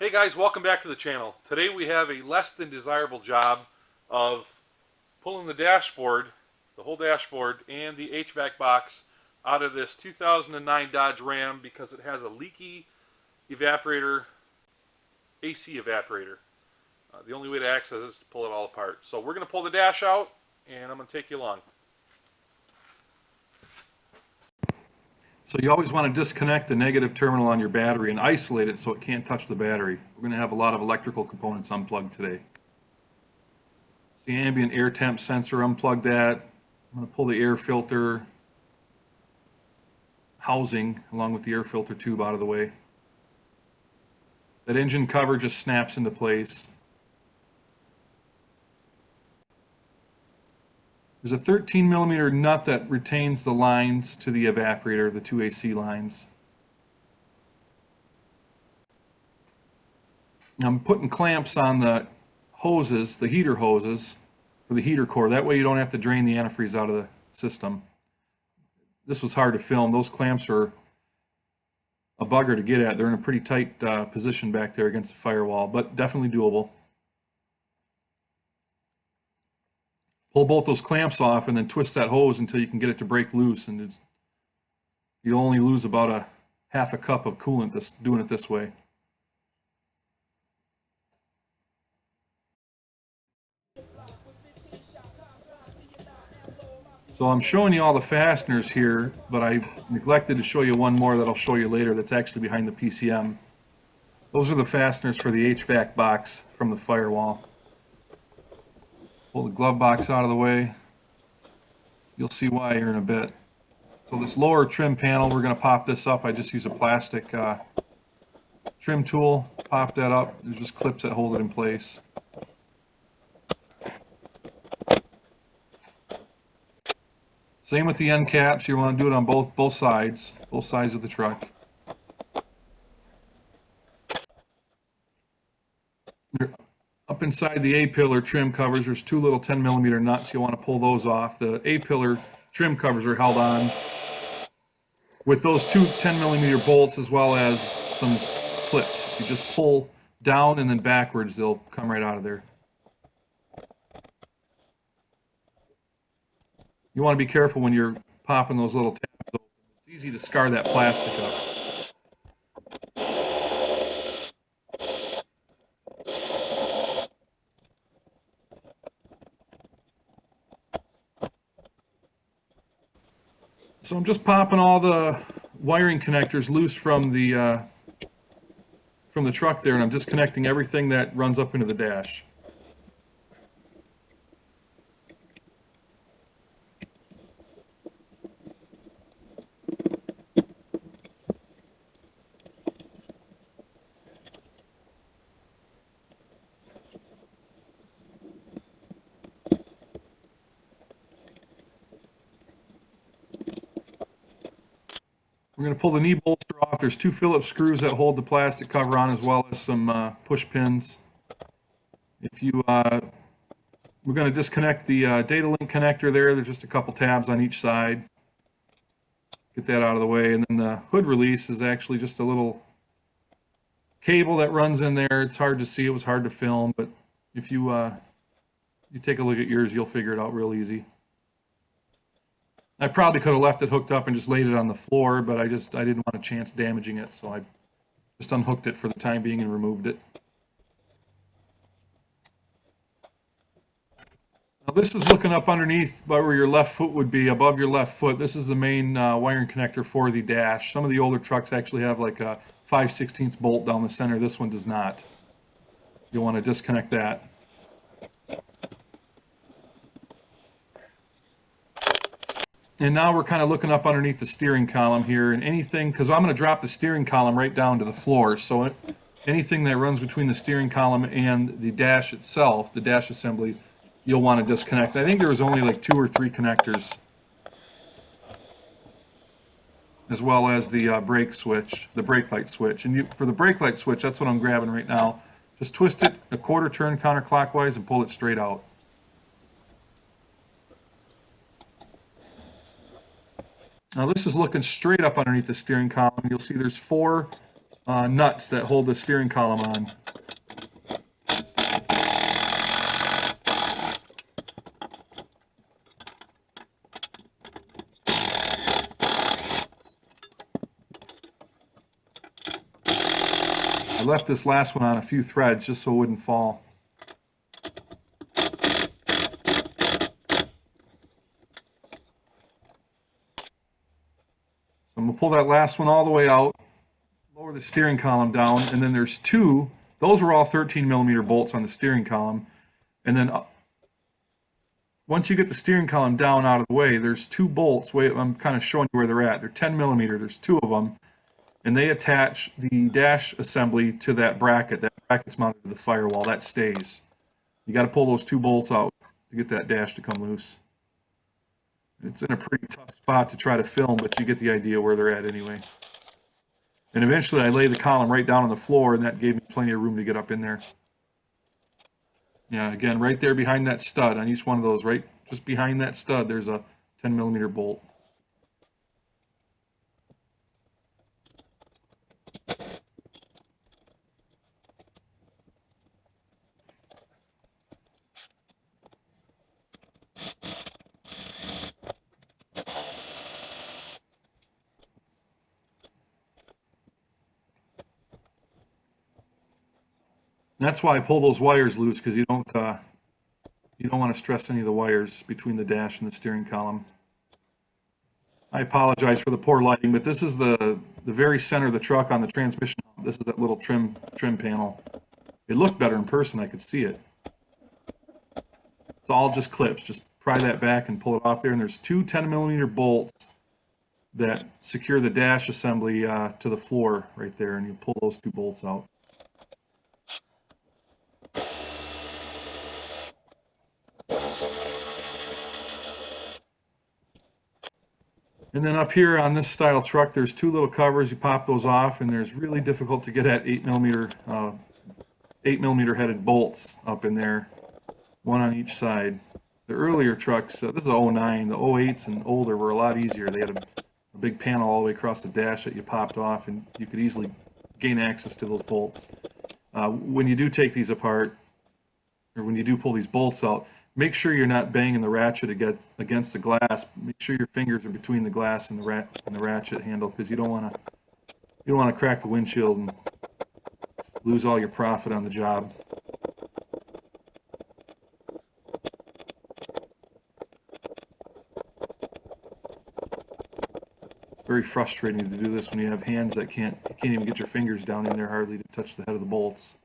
Hey guys, welcome back to the channel. Today we have a less than desirable job of pulling the dashboard, the whole dashboard, and the HVAC box out of this 2009 Dodge Ram because it has a leaky evaporator, AC evaporator. The only way to access it is to pull it all apart. So we're going to pull the dash out and I'm going to take you along. So you always want to disconnect the negative terminal on your battery and isolate it so it can't touch the battery. We're going to have a lot of electrical components unplugged today. So the ambient air temp sensor, unplug that. I'm going to pull the air filter housing along with the air filter tube out of the way. That engine cover just snaps into place. There's a 13 millimeter nut that retains the lines to the evaporator, the two AC lines. I'm putting clamps on the hoses, the heater hoses, for the heater core. That way you don't have to drain the antifreeze out of the system. This was hard to film. Those clamps are a bugger to get at. They're in a pretty tight position back there against the firewall, but definitely doable. Pull both those clamps off and then twist that hose until you can get it to break loose, and you'll only lose about half a cup of coolant doing it this way. So I'm showing you all the fasteners here, but I neglected to show you one more that I'll show you later that's actually behind the PCM. Those are the fasteners for the HVAC box from the firewall. Pull the glove box out of the way. You'll see why here in a bit. So this lower trim panel, we're going to pop this up. I just use a plastic trim tool. Pop that up. There's just clips that hold it in place. Same with the end caps. You want to do it on both sides of the truck. Up inside the A-pillar trim covers, there's two little 10 millimeter nuts. You want to pull those off. The A-pillar trim covers are held on with those two 10 millimeter bolts as well as some clips. You just pull down and then backwards, they'll come right out of there. You want to be careful when you're popping those little tabs open. It's easy to scar that plastic up. So I'm just popping all the wiring connectors loose from the truck there, and I'm disconnecting everything that runs up into the dash. We're going to pull the knee bolster off. There's two Phillips screws that hold the plastic cover on, as well as some push pins. We're going to disconnect the data link connector there. There's just a couple tabs on each side. Get that out of the way. And then the hood release is actually just a little cable that runs in there. It's hard to see. It was hard to film, but if you take a look at yours, you'll figure it out real easy. I probably could have left it hooked up and just laid it on the floor, but I didn't want a chance damaging it, so I just unhooked it for the time being and removed it. Now this is looking up underneath where your left foot would be, above your left foot. This is the main wiring connector for the dash. Some of the older trucks actually have like a 5/16 bolt down the center. This one does not. You'll want to disconnect that. And now we're kind of looking up underneath the steering column here, and anything, because I'm going to drop the steering column right down to the floor, so anything that runs between the steering column and the dash itself, the dash assembly, you'll want to disconnect. I think there was only like 2 or 3 connectors, as well as the brake switch, the brake light switch. And for the brake light switch, that's what I'm grabbing right now. Just twist it a quarter turn counterclockwise and pull it straight out. Now this is looking straight up underneath the steering column. You'll see there's 4 nuts that hold the steering column on. I left this last one on a few threads just so it wouldn't fall. So I'm going to pull that last one all the way out, lower the steering column down, and then there's two. Those were all 13 millimeter bolts on the steering column. And then once you get the steering column down out of the way, there's two bolts. Wait, I'm kind of showing you where they're at. They're 10 millimeter. There's two of them. And they attach the dash assembly to that bracket. That bracket's mounted to the firewall. That stays. You got to pull those two bolts out to get that dash to come loose. It's in a pretty tough spot to try to film, but you get the idea where they're at anyway. And eventually I laid the column right down on the floor, and that gave me plenty of room to get up in there. Yeah, again, right there behind that stud, on each one of those, right just behind that stud, there's a 10 millimeter bolt. That's why I pull those wires loose, because you don't want to stress any of the wires between the dash and the steering column. I apologize for the poor lighting, but this is the very center of the truck on the transmission. This is that little trim panel. It looked better in person. I could see it. It's all just clips. Just pry that back and pull it off there. And there's two 10 millimeter bolts that secure the dash assembly to the floor right there. And you pull those two bolts out. And then up here on this style truck, there's two little covers. You pop those off, and there's really difficult to get at 8 millimeter headed bolts up in there, one on each side. The earlier trucks, this is a 09, the 08s and older were a lot easier. They had a big panel all the way across the dash that you popped off, and you could easily gain access to those bolts. When you do take these apart, or when you do pull these bolts out, make sure you're not banging the ratchet against the glass. Make sure your fingers are between the glass and the ratchet handle, because you don't want to crack the windshield and lose all your profit on the job. It's very frustrating to do this when you have hands that you can't even get your fingers down in there hardly to touch the head of the bolts.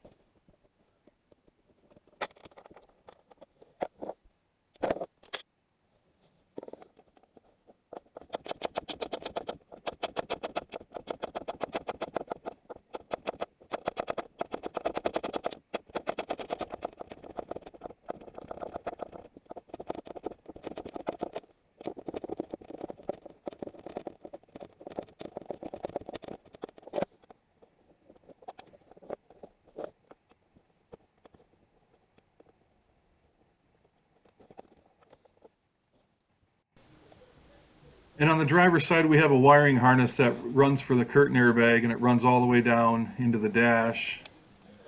And on the driver's side, we have a wiring harness that runs for the curtain airbag, and it runs all the way down into the dash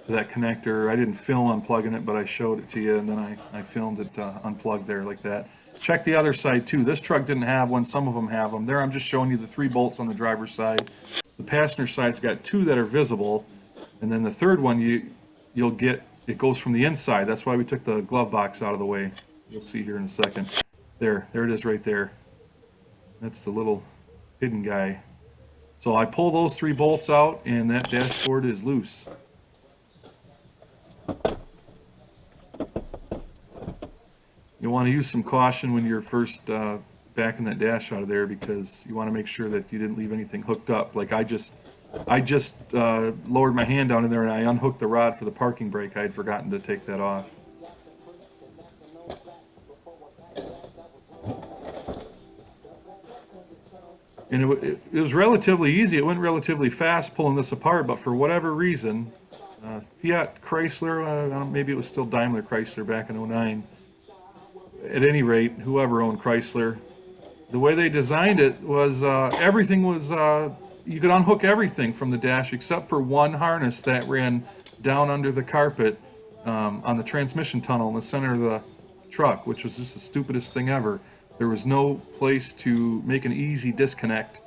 to that connector. I didn't film unplugging it, but I showed it to you, and then I filmed it unplugged there like that. Check the other side too. This truck didn't have one. Some of them have them. There I'm just showing you the 3 bolts on the driver's side. The passenger side's got 2 that are visible, and then the third one you'll get, it goes from the inside. That's why we took the glove box out of the way. You'll see here in a second. There it is right there. That's the little hidden guy. So I pull those 3 bolts out, and that dashboard is loose. You want to use some caution when you're first backing that dash out of there, because you want to make sure that you didn't leave anything hooked up. Like I just lowered my hand down in there and I unhooked the rod for the parking brake. I had forgotten to take that off. And it was relatively easy. It went relatively fast pulling this apart, but for whatever reason, Fiat Chrysler, maybe it was still Daimler Chrysler back in '09. At any rate, whoever owned Chrysler, the way they designed it was everything was you could unhook everything from the dash except for one harness that ran down under the carpet on the transmission tunnel in the center of the truck, which was just the stupidest thing ever. There was no place to make an easy disconnect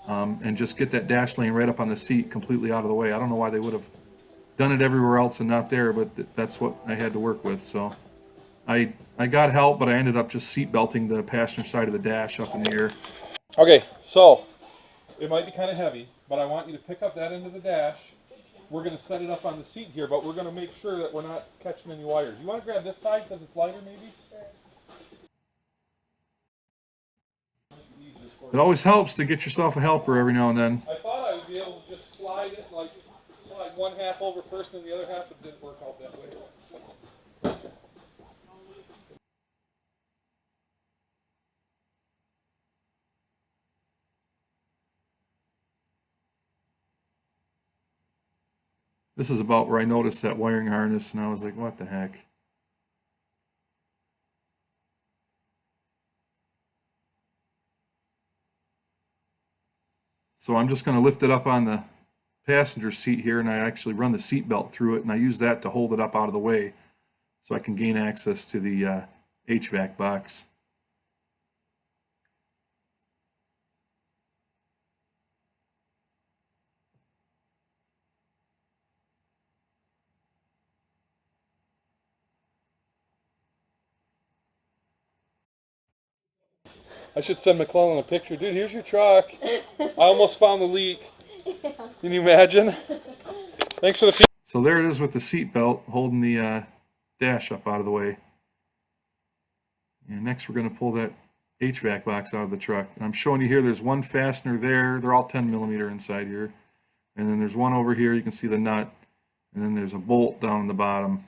and just get that dash lane right up on the seat completely out of the way. I don't know why they would have done it everywhere else and not there, but that's what I had to work with. So I got help, but I ended up just seat belting the passenger side of the dash up in the air. Okay, so it might be kind of heavy, but I want you to pick up that end of the dash. We're going to set it up on the seat here, but we're going to make sure that we're not catching any wires. You want to grab this side because it's lighter, maybe? It always helps to get yourself a helper every now and then. I thought I would be able to just slide it, like slide one half over first and the other half, but it didn't work out that way. This is about where I noticed that wiring harness, and I was like, what the heck? So I'm just going to lift it up on the passenger seat here, and I actually run the seat belt through it, and I use that to hold it up out of the way so I can gain access to the HVAC box. I should send McClellan a picture. Dude, here's your truck. I almost found the leak. Can you imagine? Thanks for the feedback. So there it is with the seat belt holding the dash up out of the way. And next we're going to pull that HVAC box out of the truck. And I'm showing you here there's one fastener there. They're all 10 millimeter inside here. And then there's one over here. You can see the nut. And then there's a bolt down in the bottom.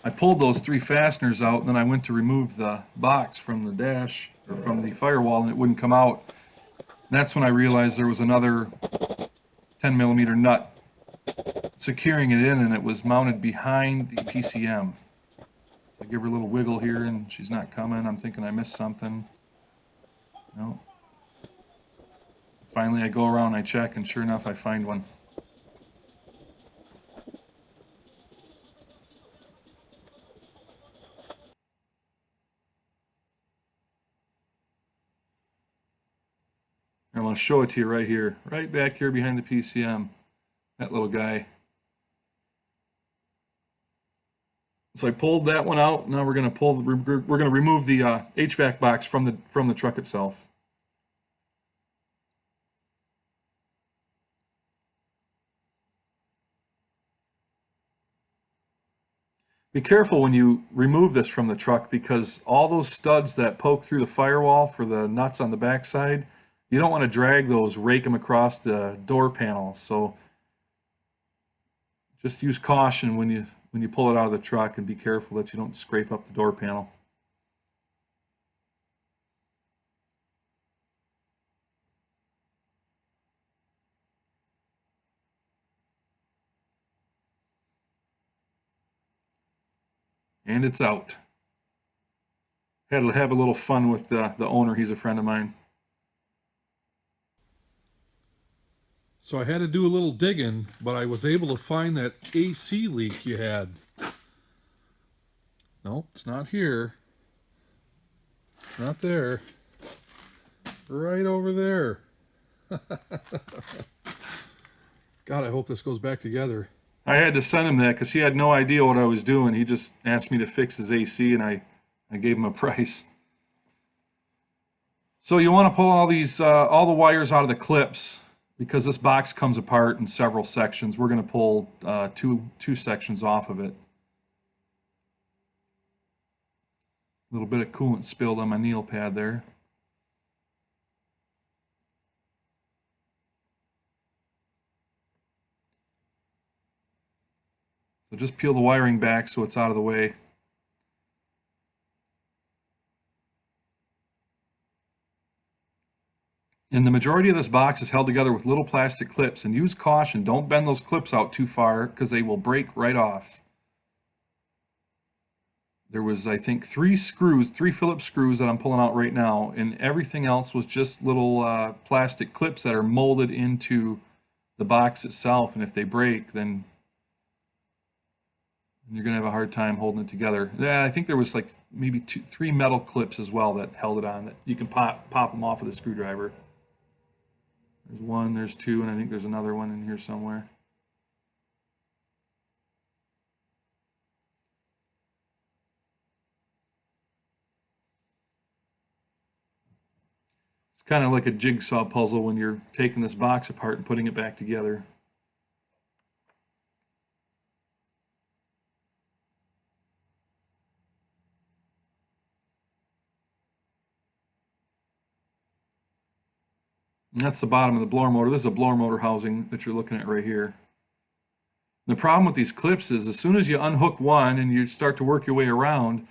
I pulled those three fasteners out, and then I went to remove the box from the dash, or from the firewall, and it wouldn't come out. And that's when I realized there was another 10 millimeter nut securing it in, and it was mounted behind the PCM. I give her a little wiggle here, and she's not coming. I'm thinking I missed something. No. Finally, I go around, I check, and sure enough, I find one. I'm going to show it to you right here, right back here behind the PCM, that little guy. So I pulled that one out. Now we're going to remove the HVAC box from the truck itself. Be careful when you remove this from the truck, because all those studs that poke through the firewall for the nuts on the backside, you don't want to drag those, rake them across the door panel. So just use caution when you pull it out of the truck, and be careful that you don't scrape up the door panel. And it's out. Had to have a little fun with the owner. He's a friend of mine. So I had to do a little digging, but I was able to find that AC leak you had. Nope, it's not here. It's not there. Right over there. God, I hope this goes back together. I had to send him that because he had no idea what I was doing. He just asked me to fix his AC, and I gave him a price. So you want to pull all these, all the wires out of the clips, because this box comes apart in several sections. We're going to pull two sections off of it. A little bit of coolant spilled on my needle pad there. So just peel the wiring back so it's out of the way. And the majority of this box is held together with little plastic clips, and use caution. Don't bend those clips out too far because they will break right off. There was, I think, 3 Phillips screws that I'm pulling out right now, and everything else was just little plastic clips that are molded into the box itself, and if they break, then you're going to have a hard time holding it together. Yeah, I think there was like maybe 3 metal clips as well that held it on, that you can pop them off with a screwdriver. There's 1, there's 2, and I think there's another one in here somewhere. It's kind of like a jigsaw puzzle when you're taking this box apart and putting it back together. And that's the bottom of the blower motor. This is a blower motor housing that you're looking at right here. The problem with these clips is as soon as you unhook one and you start to work your way around,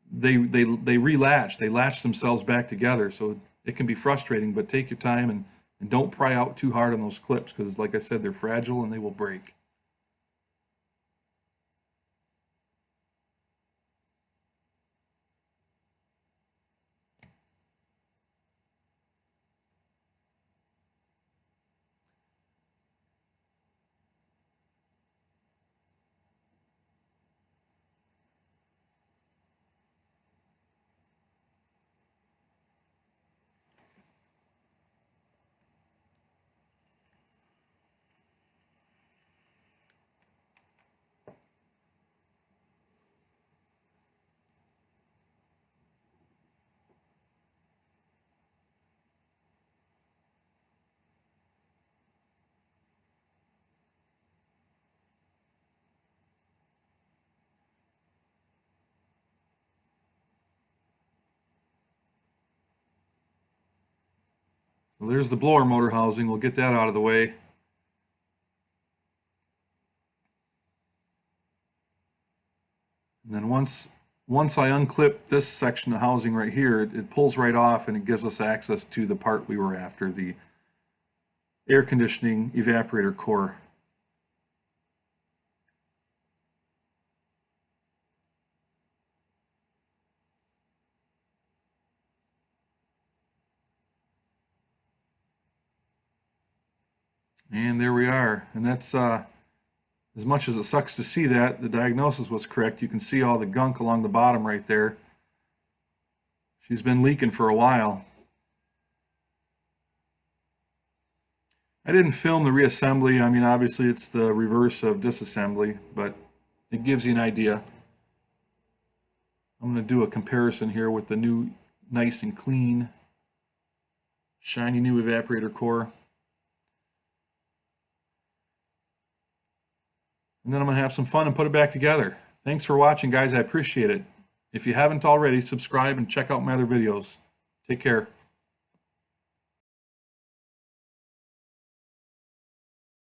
they relatch. They latch themselves back together. So it can be frustrating, but take your time and don't pry out too hard on those clips because, like I said, they're fragile and they will break. So there's the blower motor housing. We'll get that out of the way. And then once I unclip this section of housing right here, it pulls right off and it gives us access to the part we were after, the air conditioning evaporator core. And there we are. And that's, as much as it sucks to see that, the diagnosis was correct. You can see all the gunk along the bottom right there. She's been leaking for a while. I didn't film the reassembly. I mean, obviously it's the reverse of disassembly, but it gives you an idea. I'm going to do a comparison here with the new, nice and clean, shiny new evaporator core. And then I'm going to have some fun and put it back together. Thanks for watching, guys. I appreciate it. If you haven't already, subscribe and check out my other videos. Take care.